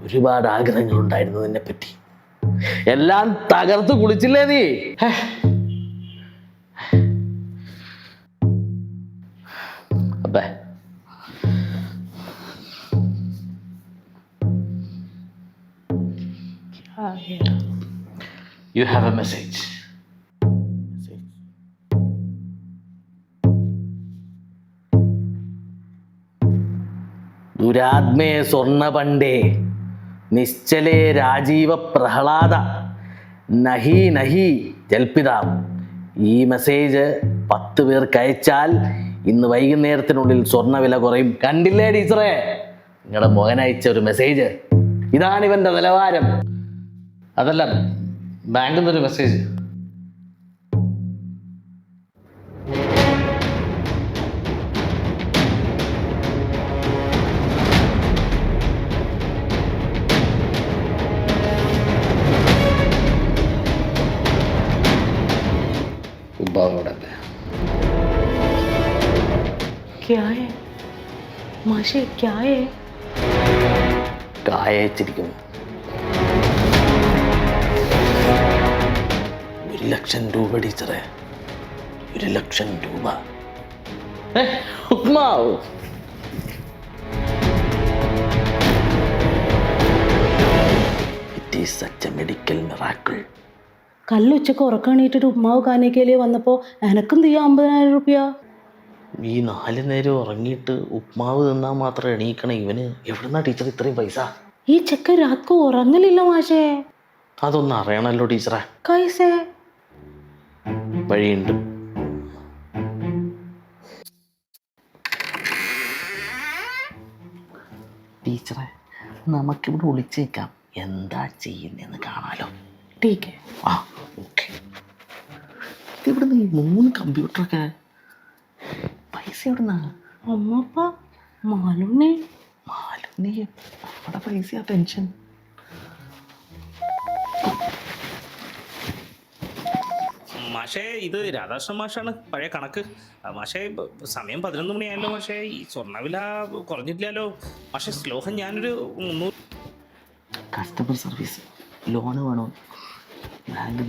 ഒരുപാട് ആഗ്രഹങ്ങളുണ്ടായിരുന്നു നിന്നെ പറ്റി. എല്ലാം തകർത്ത് കുളിച്ചില്ലേ നീ? അപ്പേ you have a message. ദുരാത്മേ സ്വർണപണ്ഡേ നിശ്ചലേ Rajeev Prahlada നഹി നഹി ജൽപിതാം. ഈ മെസ്സേജ് 10 പേർക്ക് അയച്ചാൽ ഇന്ന് വൈകുന്നേരത്തിനുള്ളിൽ സ്വർണ്ണവില കുറയും. കണ്ടില്ലേ ടീച്ചറെ, നിങ്ങളുടെ മകൻ അയച്ച ഒരു മെസ്സേജ്. ഇതാണ് ഇവന്റെ നിലവാരം. അതല്ല, ബാങ്കിൽ നിന്നൊരു മെസ്സേജ്. क्या है माशे, क्या है? കായച്ചിരിക്കുന്നു. 1,00,000 രൂപ ടീച്ചറെ, 1,00,000 രൂപ. ഉപ്മാവ്. It is such a medical miracle. കല്ലുച്ചക്ക് ഉറക്കണീട്ടിട്ട് ഉപ്മാവ് കാനേക്കയിലേ വന്നപ്പോൾ എനക്കും തീയാ 50,000 രൂപ. ഈ 4 നേരം ഉറങ്ങിയിട്ട് ഉപ്മാവ് തിന്നാൽ മാത്രം എണീക്കണം ഇവന്. എവിടുന്നാ ടീച്ചർ ഇത്രയും പൈസ? ഈ ചെക്കൻ രാത്രി ഉറങ്ങലില്ല മാഷേ. അതൊന്നും അറിയണല്ലോ ടീച്ചറെ. കൈസേ? വഴിയുണ്ട്. ടീച്ചറെ, നമുക്കിവിടെ ഒളിച്ചേക്കാം. എന്താ ചെയ്യുന്നതെന്ന് കാണാലോ. ടീക്ക്. ആ ഓക്കെ. ഇതിവിടുന്ന് 3 കമ്പ്യൂട്ടറൊക്കെ പൈസ എവിടുന്നാ? അമ്മപ്പ മാലുണ്ണേ. മാലുണ്ണി നമ്മുടെ പൈസ ടെൻഷൻ. മാഷേ, ഇത് രാധാകൃഷ്ണൻ മാഷാണ്. പഴയ കണക്ക്. മാഷേ, സമയം 11 മണിയായല്ലോ. മാഷേ, ഈ സ്വർണ്ണവില കുറഞ്ഞിട്ടില്ലല്ലോ. മാഷേ, ശ്ലോകം ഞാനൊരു 300. കസ്റ്റമർ സർവീസ് ലോണ് വേണോ? ബാങ്കിൽ